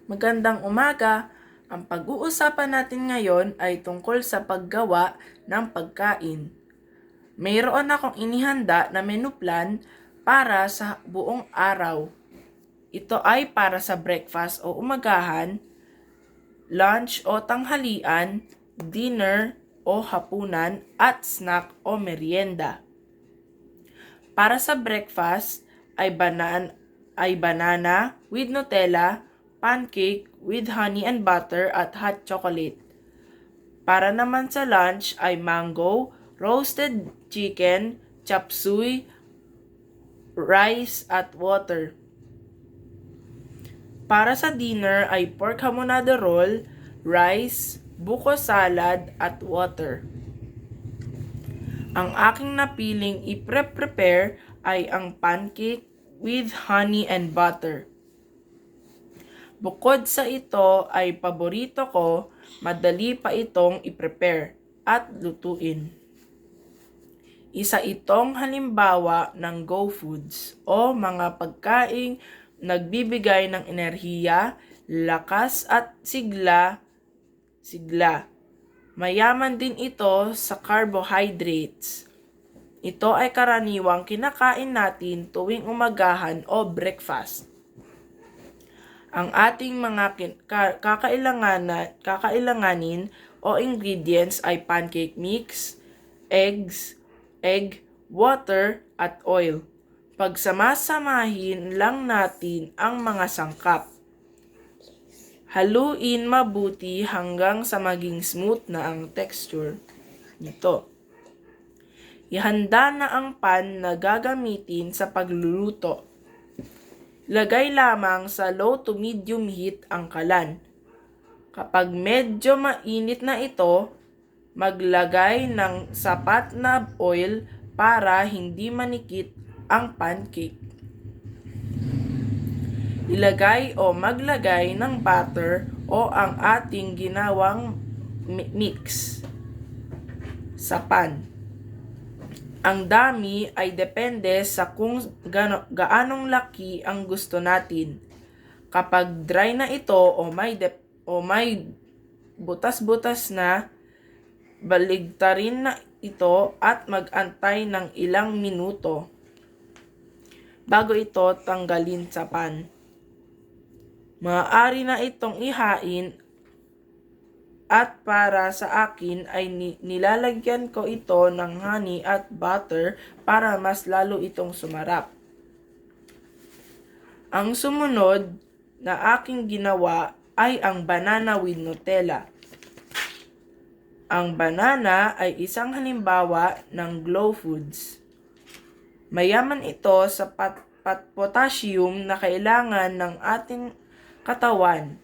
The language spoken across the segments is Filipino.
Magandang umaga! Ang pag-uusapan natin ngayon ay tungkol sa paggawa ng pagkain. Mayroon akong inihanda na menu plan para sa buong araw. Ito ay para sa breakfast o umagahan, lunch o tanghalian, dinner o hapunan, at snack o merienda. Para sa breakfast ay banana with Nutella, pancake with honey and butter at hot chocolate. Para naman sa lunch ay mango, roasted chicken, chop suey, rice at water. Para sa dinner ay pork hamonado roll, rice, buko salad at water. Ang aking napiling i-prepare ay ang pancake with honey and butter. Bukod sa ito ay paborito ko, madali pa itong i-prepare at lutuin. Isa itong halimbawa ng Go Foods o mga pagkaing nagbibigay ng enerhiya, lakas at sigla. Mayaman din ito sa carbohydrates. Ito ay karaniwang kinakain natin tuwing umagahan o breakfast. Ang ating mga kakailanganin o ingredients ay pancake mix, egg, water at oil. Pagsamasamahin lang natin ang mga sangkap. Haluin mabuti hanggang sa maging smooth na ang texture nito. Ihanda na ang pan na gagamitin sa pagluluto. Lagay lamang sa low to medium heat ang kalan. Kapag medyo mainit na ito, maglagay ng sapat na oil para hindi manikit ang pancake. Ilagay o maglagay ng butter o ang ating ginawang mix sa pan. Ang dami ay depende sa kung gaanong laki ang gusto natin. Kapag dry na ito o may butas-butas na, baligtarin na ito at mag-antay ng ilang minuto bago ito tanggalin sa pan. Maaari na itong ihain at para sa akin ay nilalagyan ko ito ng honey at butter para mas lalo itong sumarap. Ang sumunod na aking ginawa ay ang banana with Nutella. Ang banana ay isang halimbawa ng Glow Foods. Mayaman ito sa potassium na kailangan ng ating katawan.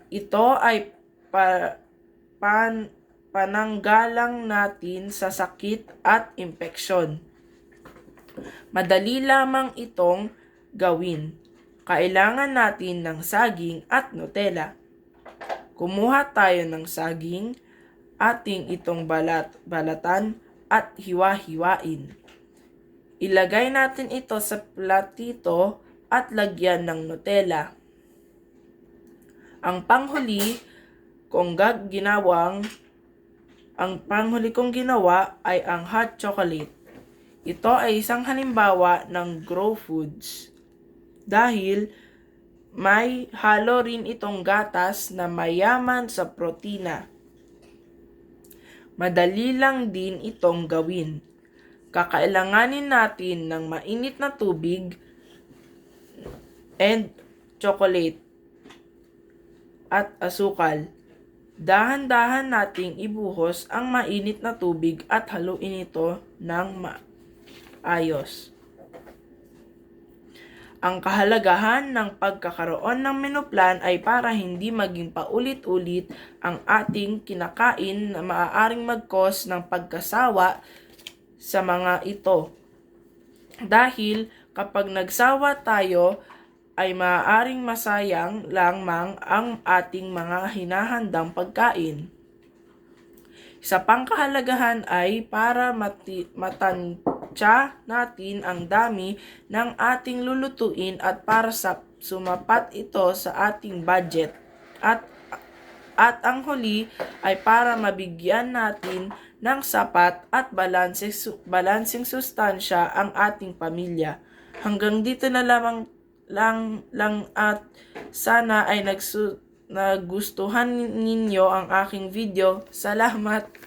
Ito ay pananggalang natin sa sakit at impeksyon. Madali lamang itong gawin. Kailangan natin ng saging at Nutella. Kumuha tayo ng saging, ating itong balatan at hiwa-hiwain. Ilagay natin ito sa platito at lagyan ng Nutella. Ang panghuli kong ginawa ay ang hot chocolate. Ito ay isang halimbawa ng Grow Foods dahil may halo rin itong gatas na mayaman sa protina. Madali lang din itong gawin. Kakailanganin natin ng mainit na tubig and chocolate at asukal. Dahan-dahan nating ibuhos ang mainit na tubig at haluin ito ng maayos. Ang kahalagahan ng pagkakaroon ng menu plan ay para hindi maging paulit-ulit ang ating kinakain na maaaring mag-cause ng pagkasawa sa mga ito. Dahil kapag nagsawa tayo, ay maaaring masayang lamang ang ating mga hinahandang pagkain. Sa pangkahalagahan ay para tinatantya natin ang dami ng ating lulutuin at para sa sumapat ito sa ating budget. At ang huli ay para mabigyan natin ng sapat at balanseng sustansya ang ating pamilya. Hanggang dito na lang at sana ay nagustuhan ninyo ang aking video. Salamat!